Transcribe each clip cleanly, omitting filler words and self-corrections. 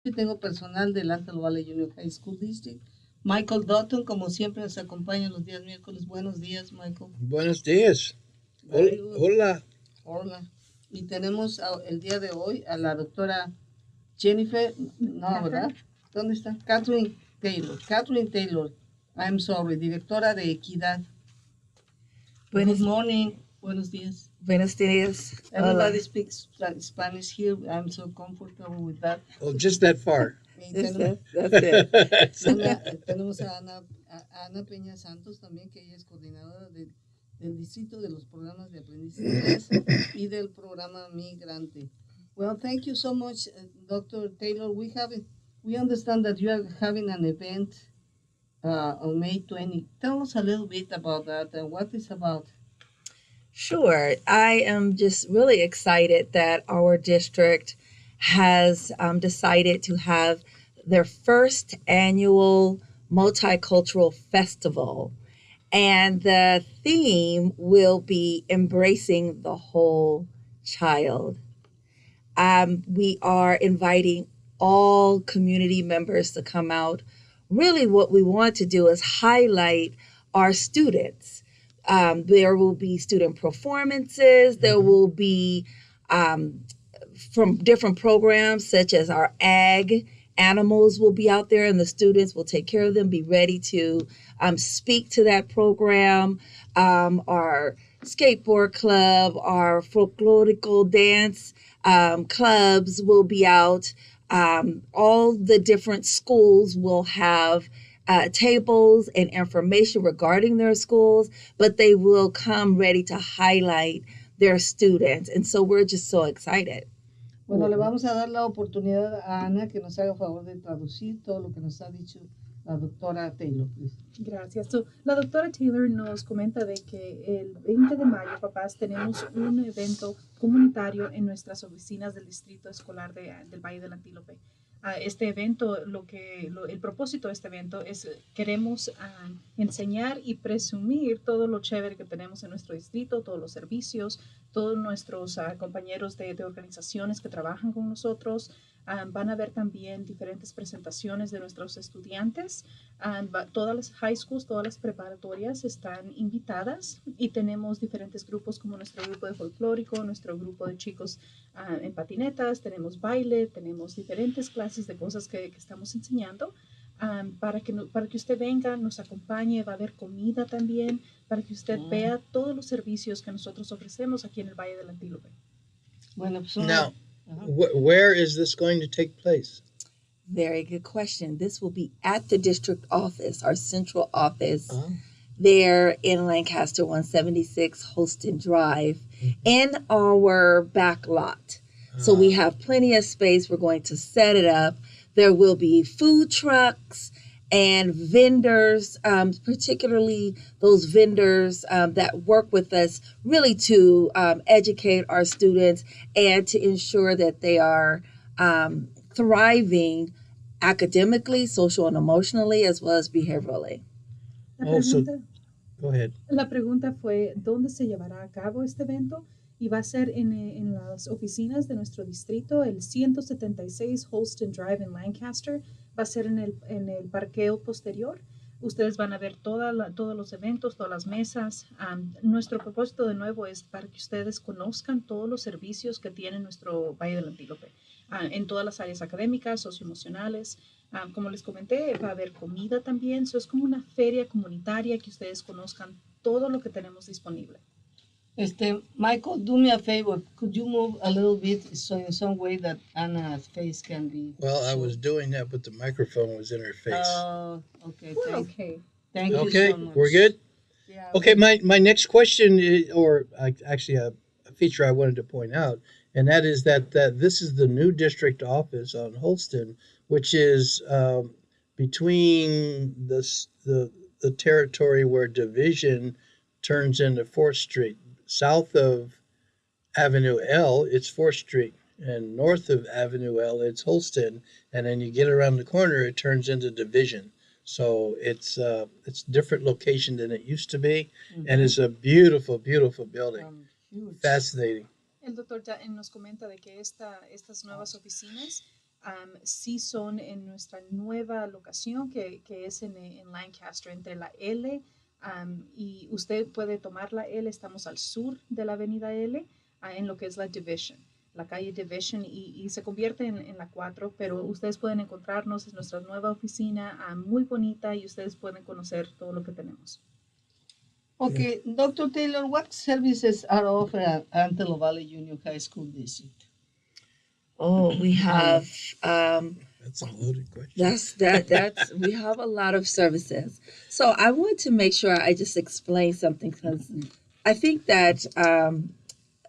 y tengo personal del Antelope Valley Junior High School District. Michael Dutton, como siempre, nos acompaña los días miércoles. Buenos días, Michael. Buenos días. Hola. Hola. Y tenemos el día de hoy a la doctora Jennifer, no, ¿verdad? ¿Dónde está? Kathryn Taylor. Kathryn Taylor, I'm sorry, directora de Equidad. Good morning. Buenos días. Buenos días. Everybody speaks Spanish here. I'm so comfortable with that. Oh, just that far. That's it. Tenemos a Ana Peña Santos también, que ella es coordinadora del distrito de los programas de aprendizaje y del programa Migrante. Well, thank you so much, Dr. Taylor. We understand that you are having an event on May 20. Tell us a little bit about that and what it's about. Sure. I am just really excited that our district has decided to have their first annual multicultural festival. And the theme will be embracing the whole child. We are inviting all community members to come out. Really, what we want to do is highlight our students. There will be student performances. There will be from different programs, such as our ag animals will be out there, and the students will take care of them, be ready to speak to that program. Our skateboard club, our folklorical dance clubs will be out. All the different schools will have tables and information regarding their schools, but they will come ready to highlight their students. And so we're just so excited. Bueno, le vamos a dar la oportunidad a Ana que nos haga favor de traducir todo lo que nos ha dicho la doctora Taylor. Please. Gracias. La doctora Taylor nos comenta de que el 20 de mayo, papás, tenemos un evento comunitario en nuestras oficinas del Distrito Escolar del Valle del Antílope. Este evento, el propósito de este evento es queremos enseñar y presumir todo lo chévere que tenemos en nuestro distrito, todos los servicios, todos nuestros compañeros de organizaciones que trabajan con nosotros. Van a haber también diferentes presentaciones de nuestros estudiantes. Todas las high schools, todas las preparatorias están invitadas y tenemos diferentes grupos como nuestro grupo de folclórico, nuestro grupo de chicos en patinetas, tenemos baile, tenemos diferentes clases de cosas que estamos enseñando. Para que usted venga, nos acompañe, va a haber comida también, para que usted vea todos los servicios que nosotros ofrecemos aquí en el Valle del Antílope. Bueno, pues Now, where is this going to take place? Very good question. This will be at the district office, our central office, there in Lancaster, 176 Holston Drive, in our back lot. So we have plenty of space. We're going to set it up. There will be food trucks and vendors, particularly those vendors that work with us really to educate our students and to ensure that they are thriving academically, social and emotionally, as well as behaviorally. Go ahead. La pregunta fue, ¿dónde se llevará a cabo este evento? Y va a ser en las oficinas de nuestro distrito, el 176 Holston Drive en Lancaster. Va a ser en el parqueo posterior. Ustedes van a ver todos los eventos, todas las mesas. Nuestro propósito de nuevo es para que ustedes conozcan todos los servicios que tiene nuestro Valle del Antílope. En todas las áreas académicas, socioemocionales. Como les comenté, va a haber comida también. Es como una feria comunitaria que ustedes conozcan todo lo que tenemos disponible. Michael, do me a favor. Could you move a little bit so in some way that Anna's face can be... Well, I was doing that, but the microphone was in her face. Oh, okay. Thank you Okay, so much. we're good? Yeah. Okay, my next question, actually a feature I wanted to point out, and that is that this is the new district office on Holston, which is between the territory where Division turns into 4th Street. South of Avenue L, it's 4th Street, and north of Avenue L, it's Holston, and then you get around the corner, it turns into Division. So it's different location than it used to be, and it's a beautiful, beautiful building. Fascinating. El doctor nos comenta de que estas nuevas oficinas sí son en nuestra nueva locación que es en Lancaster, entre la L y usted puede tomar la L, estamos al sur de la avenida L, en lo que es la Division, la calle Division, y se convierte en la 4, pero ustedes pueden encontrarnos en nuestra nueva oficina muy bonita y ustedes pueden conocer todo lo que tenemos. Okay, Dr. Taylor, what services are offered at Antelope Valley Junior High School District? Oh, we have That's a loaded question. that's we have a lot of services. So I want to make sure I just explain something, because I think that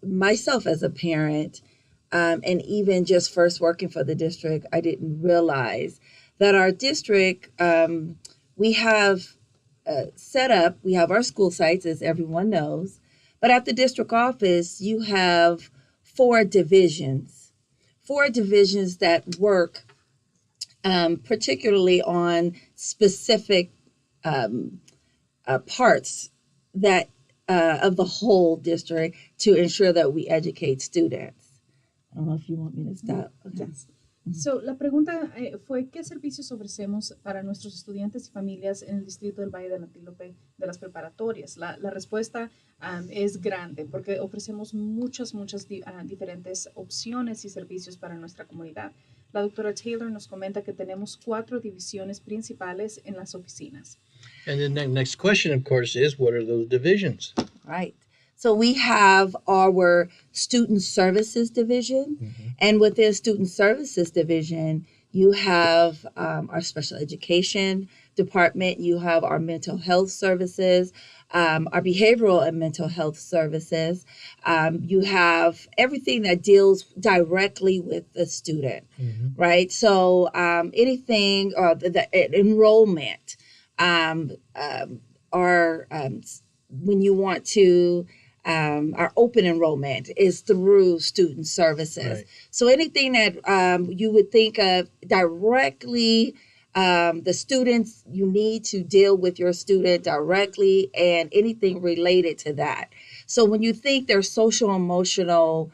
myself as a parent, and even just first working for the district, I didn't realize that our district, we have set up, we have our school sites, as everyone knows, but at the district office, you have four divisions that work particularly on specific parts that of the whole district to ensure that we educate students. I don't know if you want me to stop. Okay. Yes. So, la pregunta fue, ¿qué servicios ofrecemos para nuestros estudiantes y familias en el distrito del Valle del Antílope de las preparatorias? La respuesta es grande porque ofrecemos muchas diferentes opciones y servicios para nuestra comunidad. La doctora Taylor nos comenta que tenemos 4 divisiones principales en las oficinas. And then the next question, of course, is what are those divisions? Right. So we have our Student Services Division, and within Student Services Division, you have our Special Education Department, you have our Mental Health Services, our Behavioral and Mental Health Services. You have everything that deals directly with the student, right? So anything, the enrollment, when you want to, our open enrollment is through student services. Right. So anything that you would think of directly, the students, you need to deal with your student directly and anything related to that. So when you think their social emotional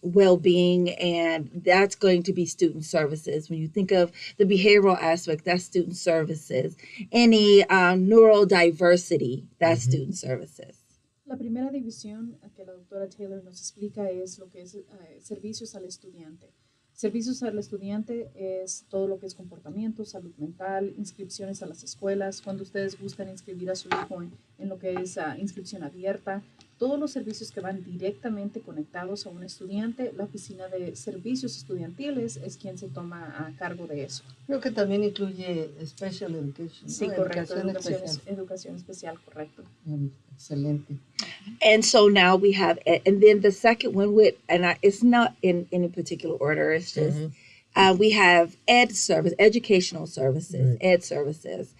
well-being, and that's going to be student services. When you think of the behavioral aspect, that's student services. Any neurodiversity, that's student services. La primera división que la doctora Taylor nos explica es lo que es servicios al estudiante. Servicios al estudiante es todo lo que es comportamiento, salud mental, inscripciones a las escuelas, cuando ustedes buscan inscribir a su hijo en lo que es inscripción abierta, todos los servicios que van directamente conectados a un estudiante. La oficina de servicios estudiantiles es quien se toma a cargo de eso. Creo que también incluye Special Education. Sí, ¿no? correcto, Educación educación especial, correcto. Excelente. And so now we have, and then the second one it's not in any particular order. It's just we have educational services, ed services,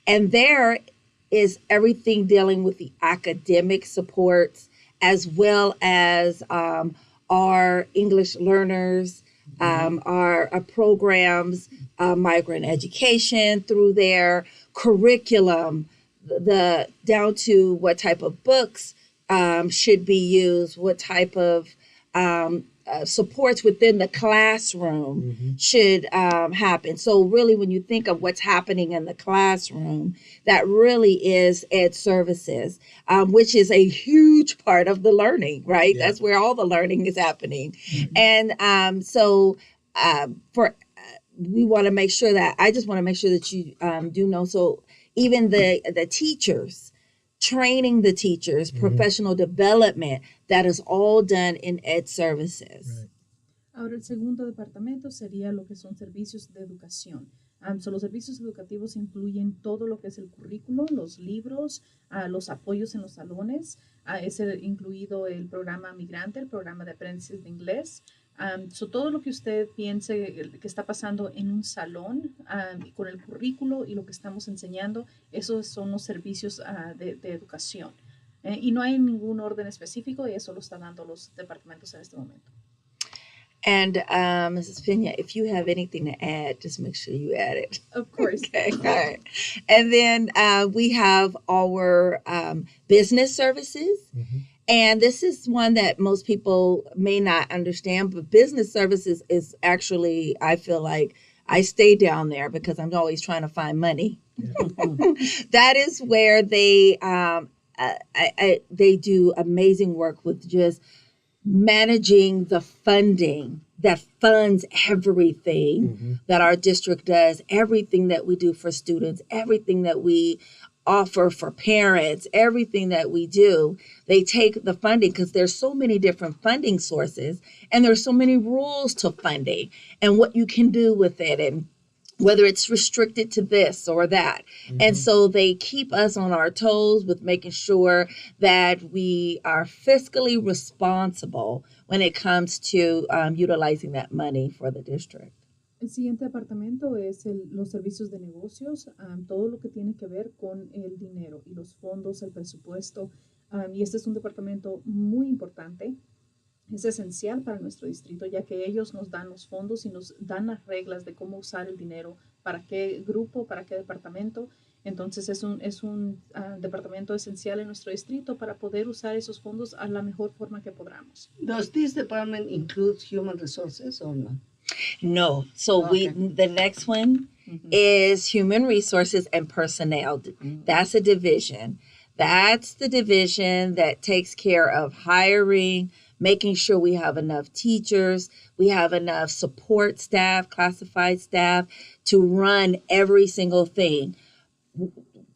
and there is everything dealing with the academic supports as well as our English learners, our programs, migrant education through their curriculum, the down to what type of books should be used, what type of supports within the classroom should happen. So really, when you think of what's happening in the classroom, that really is ed services, which is a huge part of the learning, right? Yeah. That's where all the learning is happening. And we want to make sure that, I just want to make sure that you do know, so even the teachers, training the teachers, professional development, that is all done in ed services. Right. Ahora, el segundo departamento sería lo que son servicios de educación. So los servicios educativos incluyen todo lo que es el currículo, los libros, los apoyos en los salones, es incluido el programa migrante, el programa de aprendizaje de inglés. So todo lo que usted piense que está pasando en un salón con el currículo y lo que estamos enseñando, esos son los servicios de educación. Y no hay ningún orden específico y eso lo están dando los departamentos en este momento. And Mrs. Pena, if you have anything to add, just make sure you add it. Of course. Okay, all right. And then we have our business services. And this is one that most people may not understand, but business services is actually, I feel like I stay down there because I'm always trying to find money. That is where they do amazing work with just managing the funding that funds everything that our district does, everything that we do for students, everything that we offer for parents, everything that we do. They take the funding because there's so many different funding sources and there's so many rules to funding and what you can do with it and whether it's restricted to this or that. And so they keep us on our toes with making sure that we are fiscally responsible when it comes to utilizing that money for the district. El siguiente departamento es los servicios de negocios, todo lo que tiene que ver con el dinero y los fondos, el presupuesto. Y este es un departamento muy importante. Es esencial para nuestro distrito, ya que ellos nos dan los fondos y nos dan las reglas de cómo usar el dinero, para qué grupo, para qué departamento. Entonces es un departamento esencial en nuestro distrito para poder usar esos fondos a la mejor forma que podamos. Does this department include human resources or not? No. So the next one is human resources and personnel. That's a division. That's the division that takes care of hiring, making sure we have enough teachers, we have enough support staff, classified staff to run every single thing.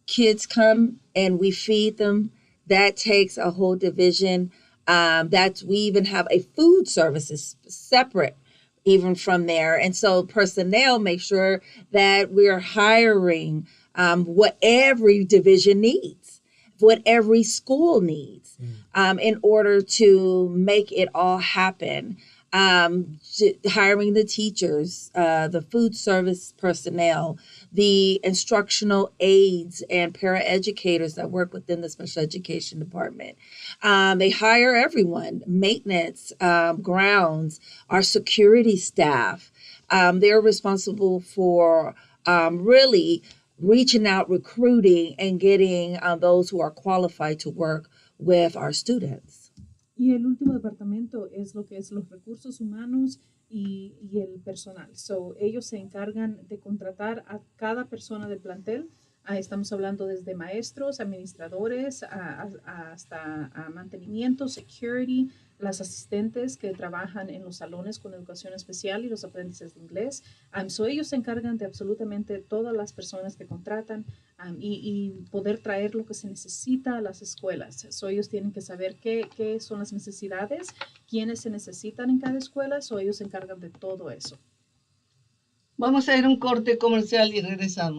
Kids come and we feed them. That takes a whole division. We even have a food services separate even from there. And so personnel make sure that we're hiring what every division needs, what every school needs in order to make it all happen. Hiring the teachers, the food service personnel, the instructional aides and paraeducators that work within the special education department. They hire everyone, maintenance, grounds, our security staff. They're responsible for really reaching out, recruiting, and getting those who are qualified to work with our students. Y el último departamento es lo que es los recursos humanos y el personal. So, ellos se encargan de contratar a cada persona del plantel. Estamos hablando desde maestros, administradores, hasta mantenimiento, security, las asistentes que trabajan en los salones con educación especial y los aprendices de inglés. So ellos se encargan de absolutamente todas las personas que contratan y poder traer lo que se necesita a las escuelas. So ellos tienen que saber qué son las necesidades, quiénes se necesitan en cada escuela. So ellos se encargan de todo eso. Vamos a ir a un corte comercial y regresamos.